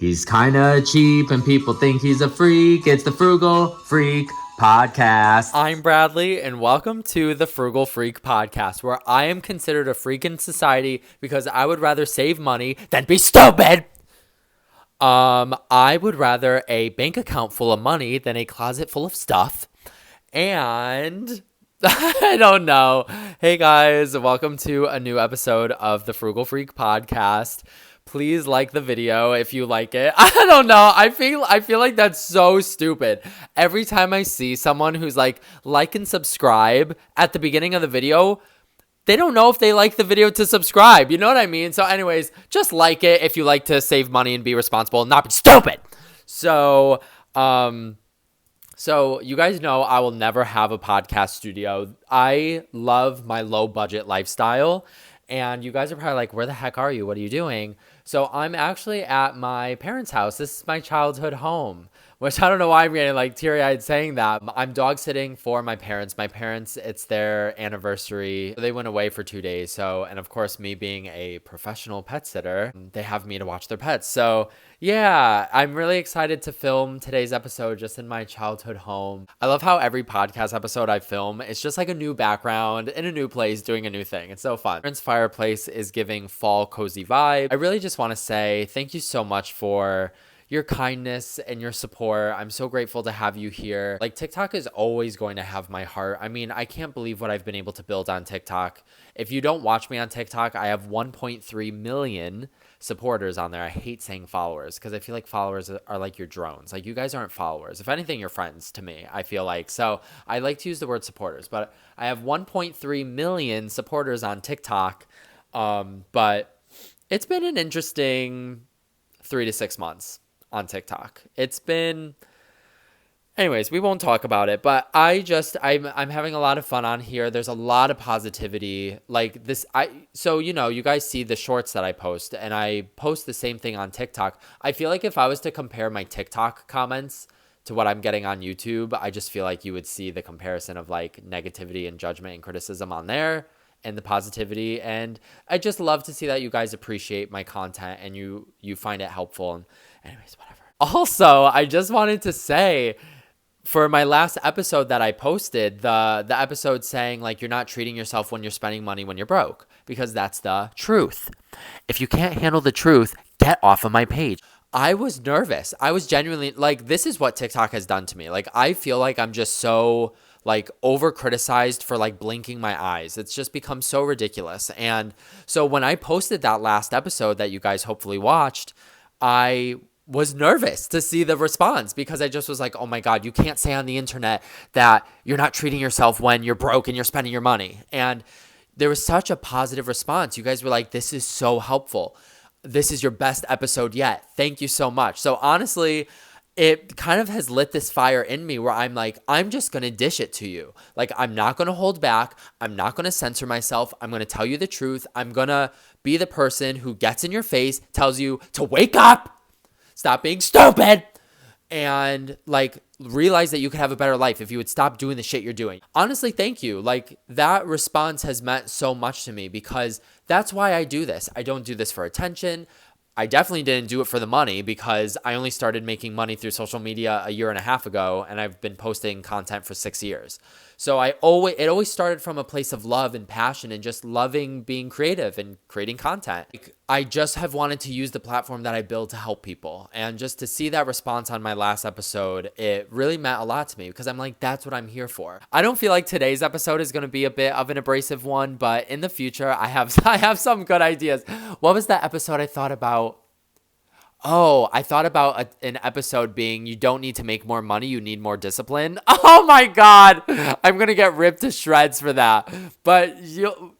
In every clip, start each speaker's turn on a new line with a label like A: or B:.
A: He's kinda cheap and people think he's a freak. It's the Frugal Freak Podcast.
B: I'm Bradley, and welcome to the Frugal Freak Podcast, where I am considered a freak in society because I would rather save money than be stupid. I would rather a bank account full of money than a closet full of stuff. And I don't know. Hey guys, welcome to a new episode of the Frugal Freak Podcast. Please like the video if you like it. I don't know. I feel like that's so stupid. Every time I see someone who's like and subscribe at the beginning of the video, they don't know if they like the video to subscribe. You know what I mean? So anyways, just like it if you like to save money and be responsible and not be stupid. So you guys know I will never have a podcast studio. I love my low budget lifestyle. And you guys are probably like, where the heck are you? What are you doing? So I'm actually at my parents' house. This is my childhood home, which I don't know why I'm getting like teary-eyed saying that. I'm dog sitting for my parents. My parents, it's their anniversary. They went away for 2 days. And of course, me being a professional pet sitter, they have me to watch their pets. So yeah, I'm really excited to film today's episode just in my childhood home. I love how every podcast episode I film, it's just like a new background in a new place doing a new thing. It's so fun. Parents' fireplace is giving fall cozy vibe. I really just want to say thank you so much for your kindness and your support. I'm so grateful to have you here. Like, TikTok is always going to have my heart. I mean, I can't believe what I've been able to build on TikTok. If you don't watch me on TikTok, I have 1.3 million supporters on there. I hate saying followers because I feel like followers are like your drones. Like, you guys aren't followers. If anything, you're friends to me, I feel like. So I like to use the word supporters, but I have 1.3 million supporters on TikTok. But it's been an interesting 3 to 6 months on TikTok. It's been, anyways, we won't talk about it, but I'm having a lot of fun on here. There's a lot of positivity like this. So, you guys see the shorts that I post, and I post the same thing on TikTok. I feel like if I was to compare my TikTok comments to what I'm getting on YouTube, I just feel like you would see the comparison of like negativity and judgment and criticism on there and the positivity. And I just love to see that you guys appreciate my content and you find it helpful. And anyways, whatever. Also, I just wanted to say, for my last episode that I posted, the episode saying like you're not treating yourself when you're spending money when you're broke, because that's the truth. If you can't handle the truth, get off of my page. I was nervous. I was genuinely like, this is what TikTok has done to me. Like, I feel like I'm just so like over criticized for like blinking my eyes. It's just become so ridiculous. And so when I posted that last episode that you guys hopefully watched, I was nervous to see the response because I just was like, oh my God, you can't say on the internet that you're not treating yourself when you're broke and you're spending your money. And there was such a positive response. You guys were like, this is so helpful. This is your best episode yet. Thank you so much. So honestly, it kind of has lit this fire in me where I'm like, I'm just going to dish it to you. Like, I'm not going to hold back. I'm not going to censor myself. I'm going to tell you the truth. I'm going to be the person who gets in your face, tells you to wake up, stop being stupid, and like realize that you could have a better life if you would stop doing the shit you're doing. Honestly, thank you. Like, that response has meant so much to me because that's why I do this. I don't do this for attention. I definitely didn't do it for the money because I only started making money through social media a year and a half ago, and I've been posting content for 6 years. So it always started from a place of love and passion and just loving being creative and creating content. I just have wanted to use the platform that I build to help people. And just to see that response on my last episode, it really meant a lot to me because I'm like, that's what I'm here for. I don't feel like today's episode is going to be a bit of an abrasive one, but in the future, I have some good ideas. What was that episode I thought about? Oh, I thought about an episode being, you don't need to make more money, you need more discipline. Oh my God, I'm going to get ripped to shreds for that. But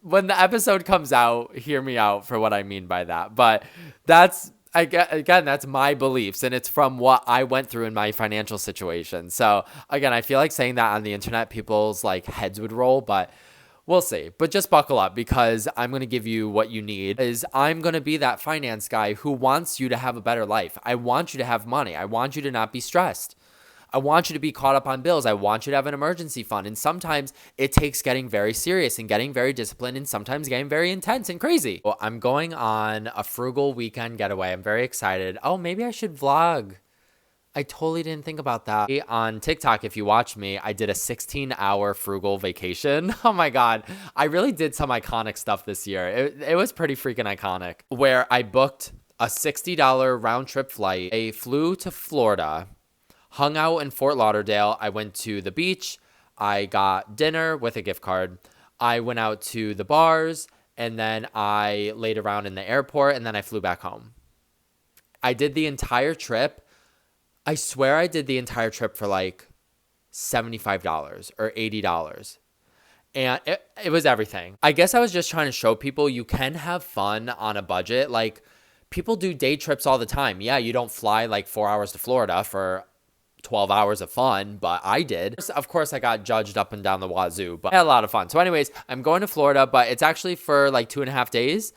B: when the episode comes out, hear me out for what I mean by that. But that's my beliefs, and it's from what I went through in my financial situation. So again, I feel like saying that on the internet, people's like heads would roll, but we'll see. But just buckle up because I'm going to give you what you need. I'm going to be that finance guy who wants you to have a better life. I want you to have money. I want you to not be stressed. I want you to be caught up on bills. I want you to have an emergency fund. And sometimes it takes getting very serious and getting very disciplined and sometimes getting very intense and crazy. Well, I'm going on a frugal weekend getaway. I'm very excited. Oh, maybe I should vlog. I totally didn't think about that. On TikTok, if you watch me, I did a 16-hour frugal vacation. Oh my God. I really did some iconic stuff this year. It was pretty freaking iconic, where I booked a $60 round trip flight. I flew to Florida, hung out in Fort Lauderdale. I went to the beach. I got dinner with a gift card. I went out to the bars, and then I laid around in the airport, and then I flew back home. I did the entire trip. I swear I did the entire trip for like $75 or $80. And it was everything. I guess I was just trying to show people you can have fun on a budget. Like, people do day trips all the time. Yeah, you don't fly like 4 hours to Florida for 12 hours of fun, but I did. Of course, I got judged up and down the wazoo, but I had a lot of fun. So anyways, I'm going to Florida, but it's actually for like 2.5 days.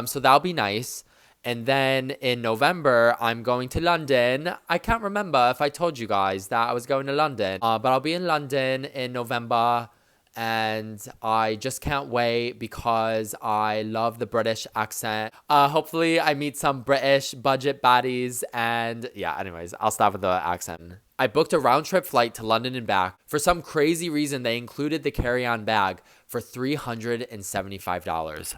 B: So that'll be nice. And then in November, I'm going to London. I can't remember if I told you guys that I was going to London, but I'll be in London in November. And I just can't wait because I love the British accent. Hopefully I meet some British budget baddies. And yeah, anyways, I'll stop with the accent. I booked a round trip flight to London and back. For some crazy reason, they included the carry-on bag for $375.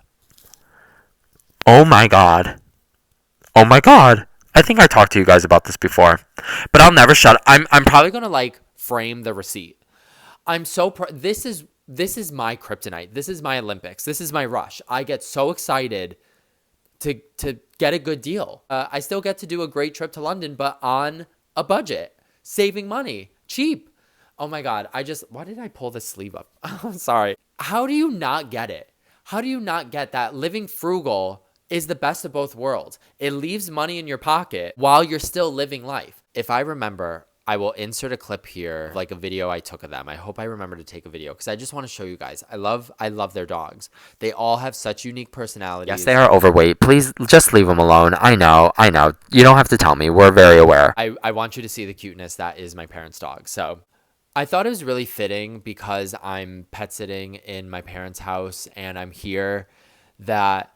A: Oh my God. Oh my God. I think I talked to you guys about this before, but I'll never shut up.
B: I'm probably going to like frame the receipt. I'm so this is my kryptonite. This is my Olympics. This is my rush. I get so excited to get a good deal. I still get to do a great trip to London, but on a budget, saving money, cheap. Oh my God. Why did I pull this sleeve up? I'm sorry. How do you not get it? How do you not get that living frugal is the best of both worlds? It leaves money in your pocket while you're still living life. If I remember, I will insert a clip here, like a video I took of them. I hope I remember to take a video because I just want to show you guys. I love their dogs. They all have such unique personalities.
A: Yes, they are overweight. Please just leave them alone. I know. You don't have to tell me. We're very aware.
B: I want you to see the cuteness that is my parents' dog. So I thought it was really fitting because I'm pet sitting in my parents' house and I'm here, that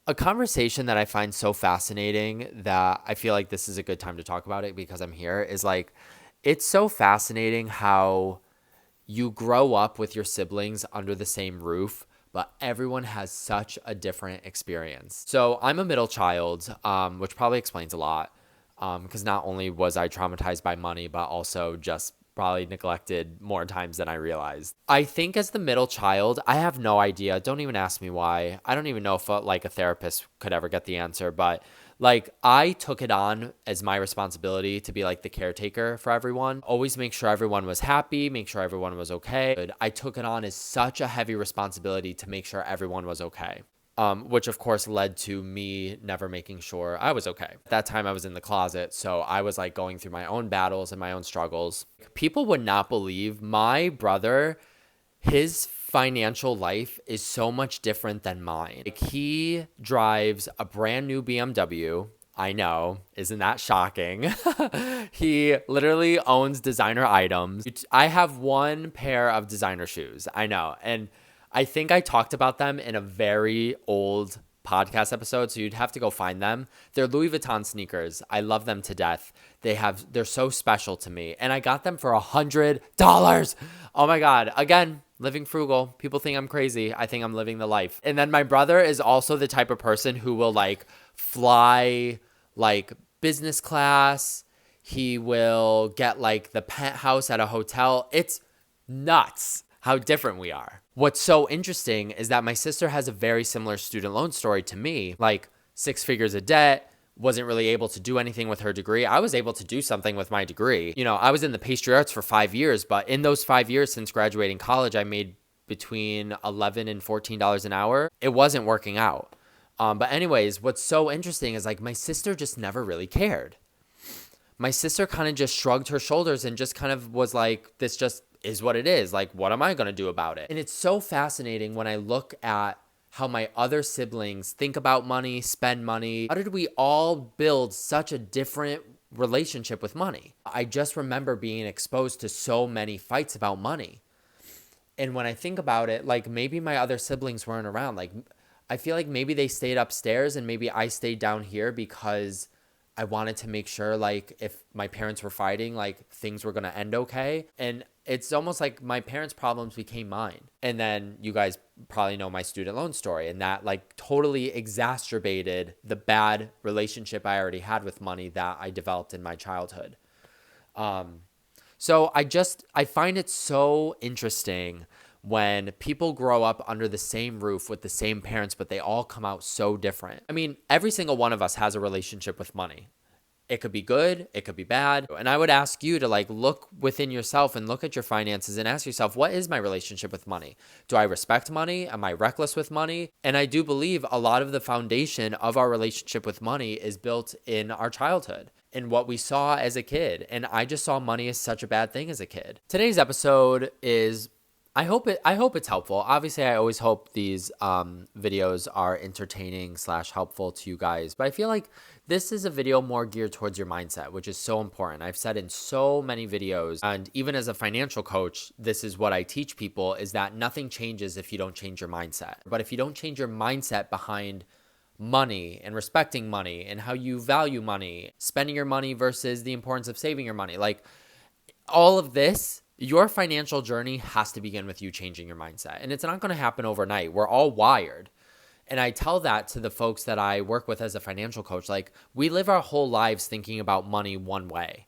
B: a conversation that I find so fascinating that I feel like this is a good time to talk about it because I'm here is like, it's so fascinating how you grow up with your siblings under the same roof, but everyone has such a different experience. So I'm a middle child, which probably explains a lot, because not only was I traumatized by money, but also just probably neglected more times than I realized. I think as the middle child, I have no idea. Don't even ask me why. I don't even know if like a therapist could ever get the answer, but like I took it on as my responsibility to be like the caretaker for everyone. Always make sure everyone was happy, make sure everyone was okay. I took it on as such a heavy responsibility to make sure everyone was okay. Which of course led to me never making sure I was okay. At that time I was in the closet, so I was like going through my own battles and my own struggles. People would not believe my brother, his financial life is so much different than mine. Like, he drives a brand new BMW. I know, isn't that shocking? He literally owns designer items. I have one pair of designer shoes. I know, and I think I talked about them in a very old podcast episode, so you'd have to go find them. They're Louis Vuitton sneakers. I love them to death. They're so special to me, and I got them for $100. Oh my God. Again, living frugal. People think I'm crazy. I think I'm living the life. And then my brother is also the type of person who will like fly like business class. He will get like the penthouse at a hotel. It's nuts how different we are. What's so interesting is that my sister has a very similar student loan story to me, like 6 figures of debt, wasn't really able to do anything with her degree. I was able to do something with my degree. You know, I was in the pastry arts for 5 years, but in those 5 years since graduating college, I made between $11 and $14 an hour. It wasn't working out. But anyways, what's so interesting is like my sister just never really cared. My sister kind of just shrugged her shoulders and just kind of was like, this just is what it is. Like, what am I going to do about it? And it's so fascinating when I look at how my other siblings think about money, spend money. How did we all build such a different relationship with money. I just remember being exposed to so many fights about money. And when I think about it, like maybe my other siblings weren't around. Like I feel like maybe they stayed upstairs and maybe I stayed down here because I wanted to make sure like if my parents were fighting, like things were going to end okay. And it's almost like my parents' problems became mine. And then you guys probably know my student loan story, and that like totally exacerbated the bad relationship I already had with money that I developed in my childhood. So I find it so interesting when people grow up under the same roof with the same parents, but they all come out so different. I mean, every single one of us has a relationship with money. It could be good, it could be bad. And I would ask you to like look within yourself and look at your finances and ask yourself, what is my relationship with money? Do I respect money? Am I reckless with money? And I do believe a lot of the foundation of our relationship with money is built in our childhood and what we saw as a kid. And I just saw money as such a bad thing as a kid. Today's episode is I hope it's helpful. Obviously, I always hope these videos are entertaining / helpful to you guys. But I feel like this is a video more geared towards your mindset, which is so important. I've said in so many videos, and even as a financial coach, this is what I teach people, is that nothing changes if you don't change your mindset. But if you don't change your mindset behind money and respecting money and how you value money, spending your money versus the importance of saving your money, like all of this, your financial journey has to begin with you changing your mindset. And it's not going to happen overnight. We're all wired. And I tell that to the folks that I work with as a financial coach. Like, we live our whole lives thinking about money one way.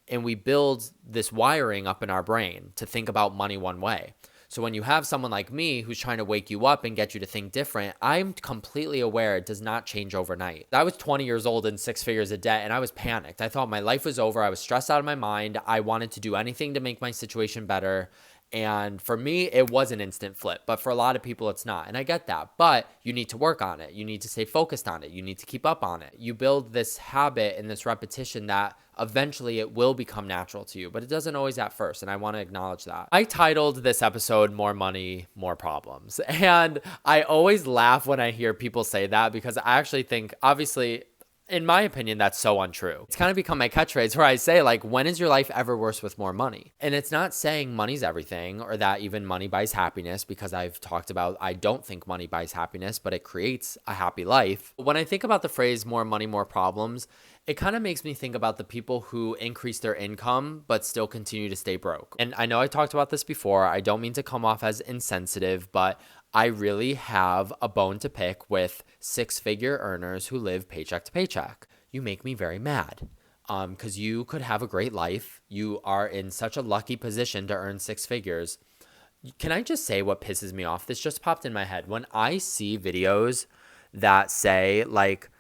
B: And we build this wiring up in our brain to think about money one way. So when you have someone like me who's trying to wake you up and get you to think different, I'm completely aware it does not change overnight. I was 20 years old and 6 figures of debt, and I was panicked. I thought my life was over. I was stressed out of my mind. I wanted to do anything to make my situation better. And for me, it was an instant flip, but for a lot of people, it's not. And I get that, but you need to work on it. You need to stay focused on it. You need to keep up on it. You build this habit and this repetition that eventually it will become natural to you, but it doesn't always at first. And I want to acknowledge that. I titled this episode, More Money, More Problems. And I always laugh when I hear people say that, because I actually think, obviously, in my opinion, that's so untrue. It's kind of become my catchphrase where I say, like, when is your life ever worse with more money? And it's not saying money's everything or that even money buys happiness, because I've talked about, I don't think money buys happiness, but it creates a happy life. When I think about the phrase more money, more problems, it kind of makes me think about the people who increase their income but still continue to stay broke. And I know I talked about this before. I don't mean to come off as insensitive, but I really have a bone to pick with 6-figure earners who live paycheck to paycheck. You make me very mad, because you could have a great life. You are in such a lucky position to earn 6 figures. Can I just say what pisses me off? This just popped in my head. When I see videos that say, like,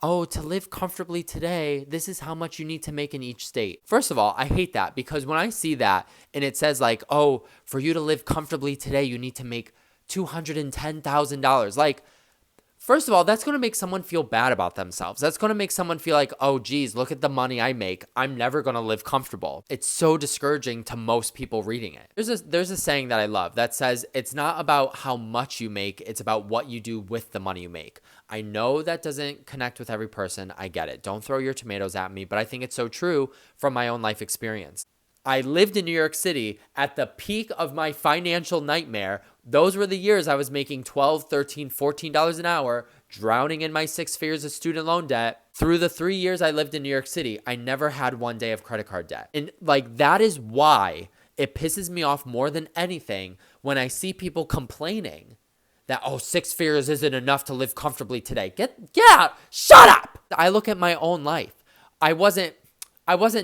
B: oh, to live comfortably today, this is how much you need to make in each state. First of all, I hate that, because when I see that and it says like, oh, for you to live comfortably today, you need to make $210,000. Like, first of all, that's going to make someone feel bad about themselves. That's going to make someone feel like, oh, geez, look at the money I make. I'm never going to live comfortable. It's so discouraging to most people reading it. There's a saying that I love that says, it's not about how much you make. It's about what you do with the money you make. I know that doesn't connect with every person. I get it. Don't throw your tomatoes at me, but I think it's so true from my own life experience. I lived in New York City at the peak of my financial nightmare. Those were the years I was making $12, $13, $14 an hour, drowning in my 6 figures of student loan debt. Through the 3 years I lived in New York City, I never had one day of credit card debt. And like, that is why it pisses me off more than anything when I see people complaining that, oh, 6 figures isn't enough to live comfortably today. Get out, shut up. I look at my own life. I wasn't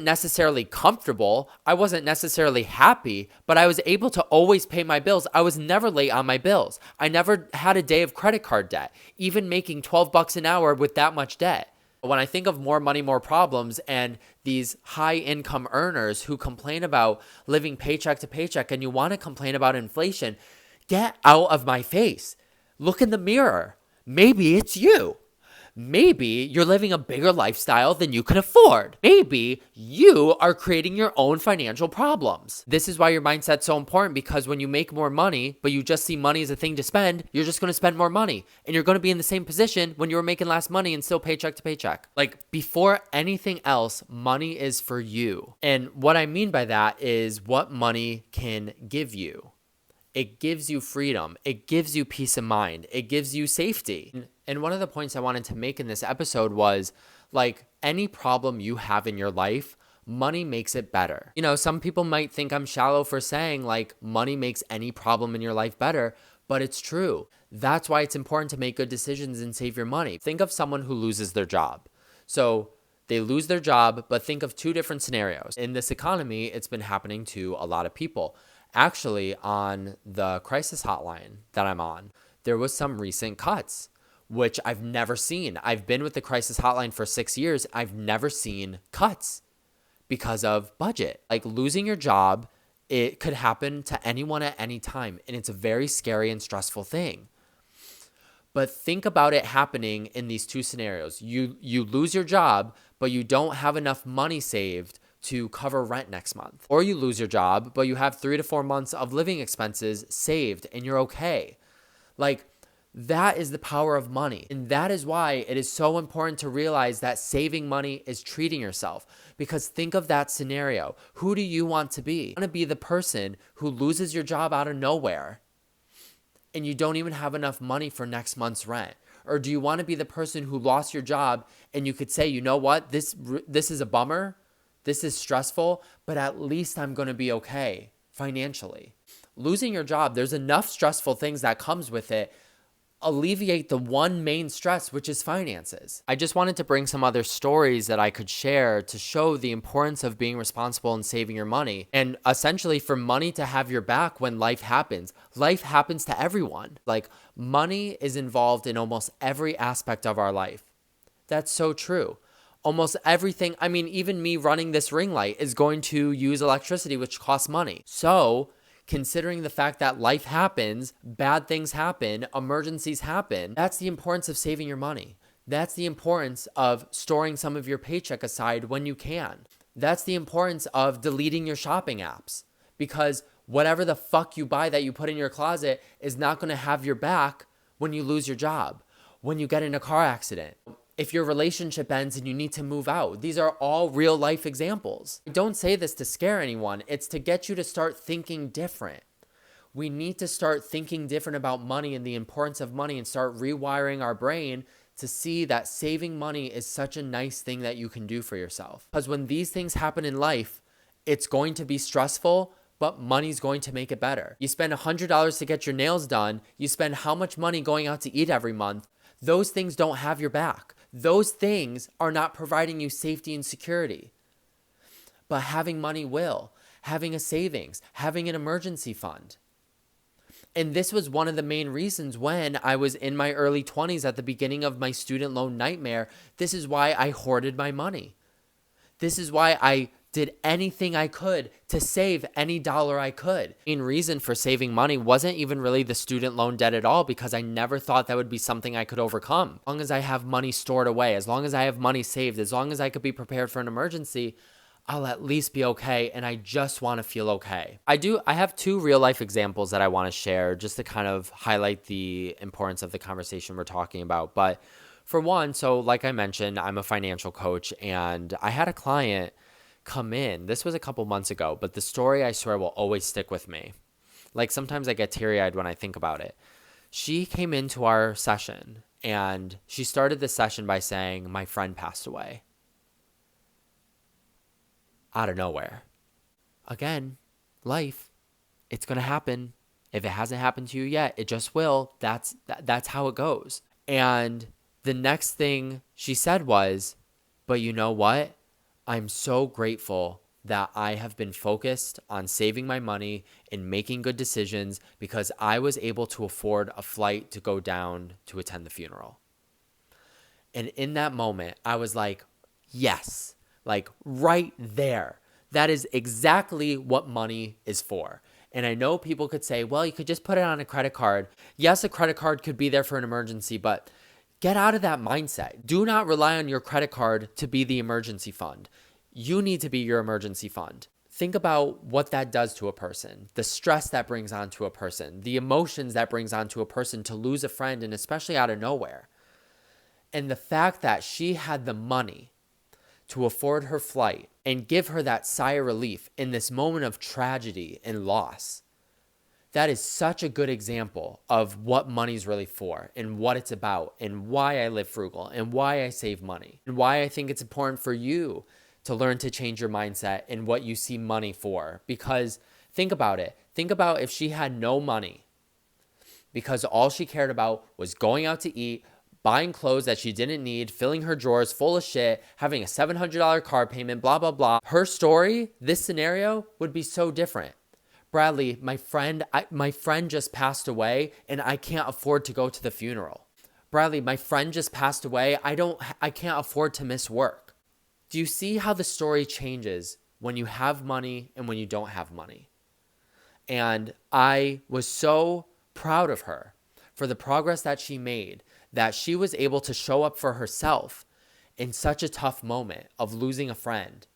B: necessarily comfortable. I wasn't necessarily happy, but I was able to always pay my bills. I was never late on my bills. I never had a day of credit card debt, even making $12 an hour with that much debt. When I think of more money, more problems, and these high income earners who complain about living paycheck to paycheck, and you want to complain about inflation, get out of my face. Look in the mirror. Maybe it's you. Maybe you're living a bigger lifestyle than you can afford. Maybe you are creating your own financial problems. This is why your mindset's so important, because when you make more money, but you just see money as a thing to spend, you're just going to spend more money. And you're going to be in the same position when you were making less money and still paycheck to paycheck. Like, before anything else, money is for you. And what I mean by that is what money can give you. It gives you freedom. It gives you peace of mind. It gives you safety. And one of the points I wanted to make in this episode was, like, any problem you have in your life, money makes it better. You know, some people might think I'm shallow for saying, like, money makes any problem in your life better, but it's true. That's why it's important to make good decisions and save your money. Think of someone who loses their job. So they lose their job, but think of two different scenarios. In this economy, it's been happening to a lot of people. Actually, on the crisis hotline that I'm on, there was some recent cuts, which I've never seen. I've been with the crisis hotline for 6 years. I've never seen cuts because of budget. Like, losing your job, it could happen to anyone at any time, and it's a very scary and stressful thing. But think about it happening in these two scenarios. You lose your job, but you don't have enough money saved to cover rent next month. Or you lose your job, but you have 3 to 4 months of living expenses saved and you're okay. Like, that is the power of money. And that is why it is so important to realize that saving money is treating yourself. Because think of that scenario. Who do you want to be? You want to be the person who loses your job out of nowhere and you don't even have enough money for next month's rent? Or do you want to be the person who lost your job and you could say, you know what, this is a bummer. This is stressful, but at least I'm going to be okay financially. Losing your job, there's enough stressful things that comes with it. Alleviate the one main stress, which is finances. I just wanted to bring some other stories that I could share to show the importance of being responsible and saving your money. And essentially for money to have your back when life happens. Life happens to everyone. Like, money is involved in almost every aspect of our life. That's so true. Almost everything, I mean, even me running this ring light is going to use electricity, which costs money. So, considering the fact that life happens, bad things happen, emergencies happen, that's the importance of saving your money. That's the importance of storing some of your paycheck aside when you can. That's the importance of deleting your shopping apps, because whatever the fuck you buy that you put in your closet is not going to have your back when you lose your job, when you get in a car accident, if your relationship ends and you need to move out. These are all real life examples. I don't say this to scare anyone. It's to get you to start thinking different. We need to start thinking different about money and the importance of money and start rewiring our brain to see that saving money is such a nice thing that you can do for yourself. Because when these things happen in life, it's going to be stressful, but money's going to make it better. You spend $100 to get your nails done. You spend how much money going out to eat every month? Those things don't have your back. Those things are not providing you safety and security. But having money will. Having a savings, having an emergency fund. And this was one of the main reasons when I was in my early 20s at the beginning of my student loan nightmare. This is why I hoarded my money. This is why I did anything I could to save any dollar I could. The main reason for saving money wasn't even really the student loan debt at all, because I never thought that would be something I could overcome. As long as I have money stored away, as long as I have money saved, as long as I could be prepared for an emergency, I'll at least be okay, and I just want to feel okay. I have 2 real life examples that I want to share just to kind of highlight the importance of the conversation we're talking about. But for one, so like I mentioned, I'm a financial coach, and I had a client come in. This was a couple months ago, but the story, I swear, will always stick with me. Like, sometimes I get teary-eyed when I think about it. She came into our session and she started the session by saying, "My friend passed away." Out of nowhere. Again, life, it's going to happen. If it hasn't happened to you yet, it just will. That's how it goes. And the next thing she said was, "But you know what? I'm so grateful that I have been focused on saving my money and making good decisions because I was able to afford a flight to go down to attend the funeral." And in that moment, I was like, yes, like right there. That is exactly what money is for. And I know people could say, well, you could just put it on a credit card. Yes, a credit card could be there for an emergency, but Get out of that mindset. Do not rely on your credit card to be the emergency fund. You need to be your emergency fund. Think about what that does to a person, the stress that brings on to a person, the emotions that brings on to a person to lose a friend, and especially out of nowhere. And the fact that she had the money to afford her flight and give her that sigh of relief in this moment of tragedy and loss. That is such a good example of what money's really for and what it's about and why I live frugal and why I save money and why I think it's important for you to learn to change your mindset and what you see money for. Because think about it. Think about if she had no money because all she cared about was going out to eat, buying clothes that she didn't need, filling her drawers full of shit, having a $700 car payment, blah, blah, blah. Her story, this scenario would be so different. Bradley, my friend just passed away and I can't afford to go to the funeral. Bradley, my friend just passed away. I can't afford to miss work. Do you see how the story changes when you have money and when you don't have money? And I was so proud of her for the progress that she made, that she was able to show up for herself in such a tough moment of losing a friend.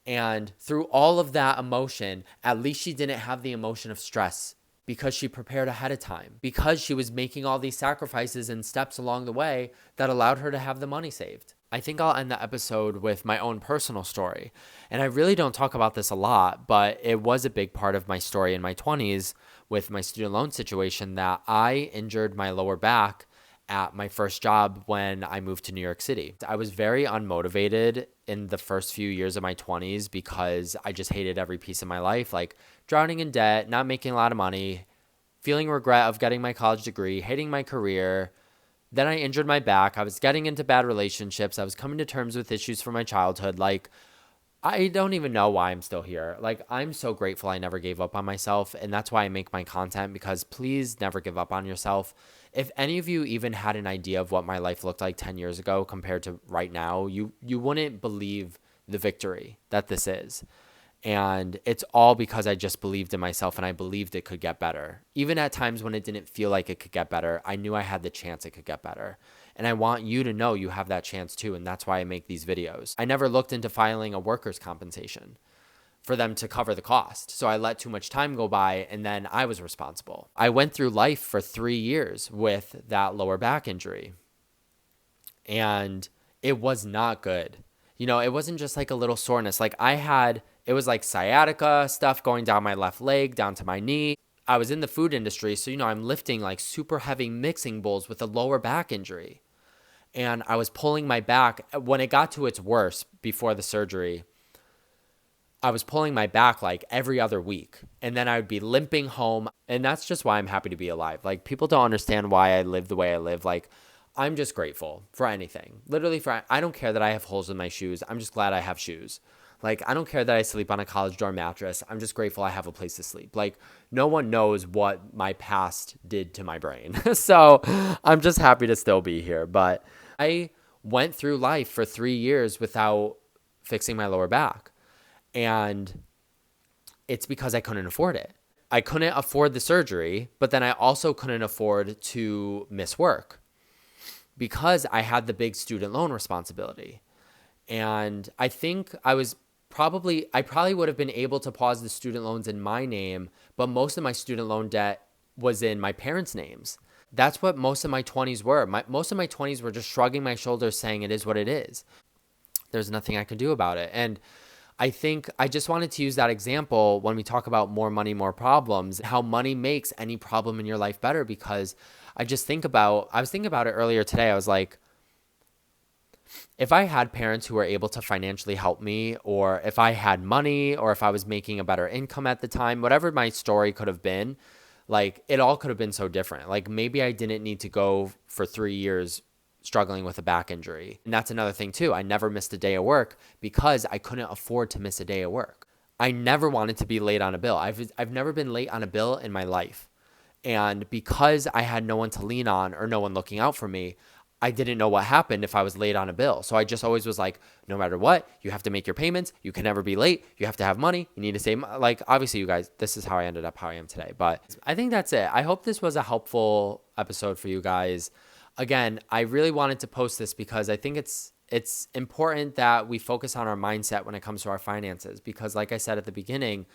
B: And through all of that emotion, at least she didn't have the emotion of stress because she prepared ahead of time, because she was making all these sacrifices and steps along the way that allowed her to have the money saved. I think I'll end the episode with my own personal story. And I really don't talk about this a lot, but it was a big part of my story in my 20s with my student loan situation that I injured my lower back at my first job when I moved to New York City. I was very unmotivated in the first few years of my 20s because I just hated every piece of my life, like drowning in debt, not making a lot of money, feeling regret of getting my college degree, hating my career. Then I injured my back. I was getting into bad relationships. I was coming to terms with issues from my childhood. Like, I don't even know why I'm still here. Like, I'm so grateful I never gave up on myself. And that's why I make my content, because please never give up on yourself. If any of you even had an idea of what my life looked like 10 years ago compared to right now, you wouldn't believe the victory that this is. And it's all because I just believed in myself and I believed it could get better. Even at times when it didn't feel like it could get better, I knew I had the chance it could get better. And I want you to know you have that chance too. And that's why I make these videos. I never looked into filing a workers' compensation for them to cover the cost. So I let too much time go by and then I was responsible. I went through life for 3 years with that lower back injury. And it was not good. You know, it wasn't just like a little soreness. Like it was like sciatica stuff going down my left leg, down to my knee. I was in the food industry, so, I'm lifting like super heavy mixing bowls with a lower back injury. And I was pulling my back. When it got to its worst before the surgery, I was pulling my back like every other week. And then I would be limping home. And that's just why I'm happy to be alive. Like, people don't understand why I live the way I live. Like, I'm just grateful for anything. Literally, I don't care that I have holes in my shoes. I'm just glad I have shoes. Like, I don't care that I sleep on a college dorm mattress. I'm just grateful I have a place to sleep. Like, no one knows what my past did to my brain. So I'm just happy to still be here. But I went through life for 3 years without fixing my lower back. And it's because I couldn't afford it. I couldn't afford the surgery, but then I also couldn't afford to miss work because I had the big student loan responsibility. And I think I probably would have been able to pause the student loans in my name, but most of my student loan debt was in my parents' names. That's what most of my 20s were. Most of my 20s were just shrugging my shoulders saying it is what it is. There's nothing I can do about it. And I think I just wanted to use that example when we talk about more money, more problems, how money makes any problem in your life better, because I was thinking about it earlier today. I was like, if I had parents who were able to financially help me, or if I had money, or if I was making a better income at the time, whatever my story could have been, like, it all could have been so different. Like, maybe I didn't need to go for 3 years struggling with a back injury. And that's another thing too. I never missed a day of work because I couldn't afford to miss a day of work. I never wanted to be late on a bill. I've never been late on a bill in my life. And because I had no one to lean on or no one looking out for me, I didn't know what happened if I was late on a bill. So I just always was like, no matter what, you have to make your payments. You can never be late. You have to have money. You need to save. Like, obviously, you guys, this is how I ended up how I am today. But I think that's it. I hope this was a helpful episode for you guys. again, I really wanted to post this because I think it's important that we focus on our mindset when it comes to our finances, because like I said at the beginning,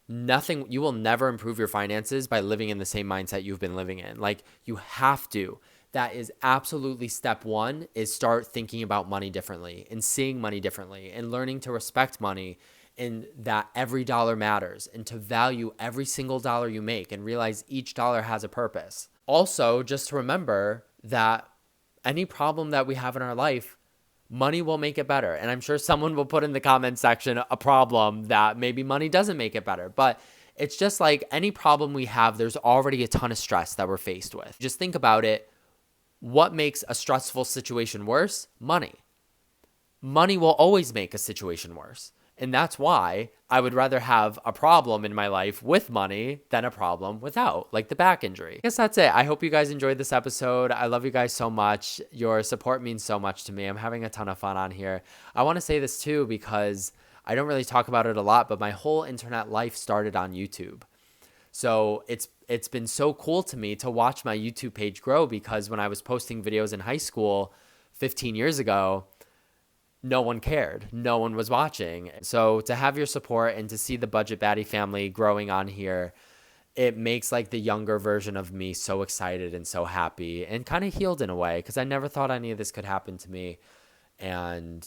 B: you will never improve your finances by living in the same mindset you've been living in. Like, you have to. That is absolutely step one, is start thinking about money differently and seeing money differently and learning to respect money, and that every dollar matters, and to value every single dollar you make and realize each dollar has a purpose. Also, just to remember that any problem that we have in our life, money will make it better. And I'm sure someone will put in the comment section a problem that maybe money doesn't make it better. But it's just like any problem we have, there's already a ton of stress that we're faced with. Just think about it. What makes a stressful situation worse? Money. Money will always make a situation worse. And that's why I would rather have a problem in my life with money than a problem without, like the back injury. I guess that's it. I hope you guys enjoyed this episode. I love you guys so much. Your support means so much to me. I'm having a ton of fun on here. I want to say this too, because I don't really talk about it a lot, but my whole internet life started on YouTube. So it's been so cool to me to watch my YouTube page grow, because when I was posting videos in high school 15 years ago, no one cared. No one was watching. So to have your support and to see the Budget Baddie family growing on here, it makes like the younger version of me so excited and so happy and kind of healed in a way, because I never thought any of this could happen to me. And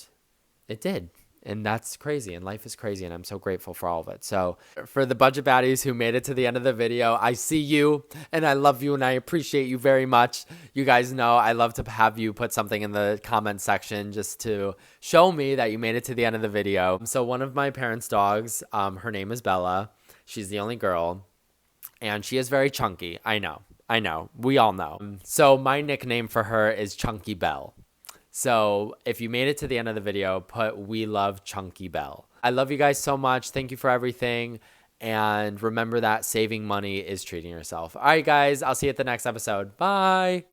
B: it did. And that's crazy. And life is crazy. And I'm so grateful for all of it. So for the Budget Baddies who made it to the end of the video, I see you and I love you and I appreciate you very much. You guys know I love to have you put something in the comment section just to show me that you made it to the end of the video. So one of my parents' dogs, her name is Bella. She's the only girl. And she is very chunky. I know. We all know. So my nickname for her is Chunky Belle. So if you made it to the end of the video, put "We love Chunky Belle." I love you guys so much. Thank you for everything. And remember that saving money is treating yourself. All right, guys. I'll see you at the next episode. Bye.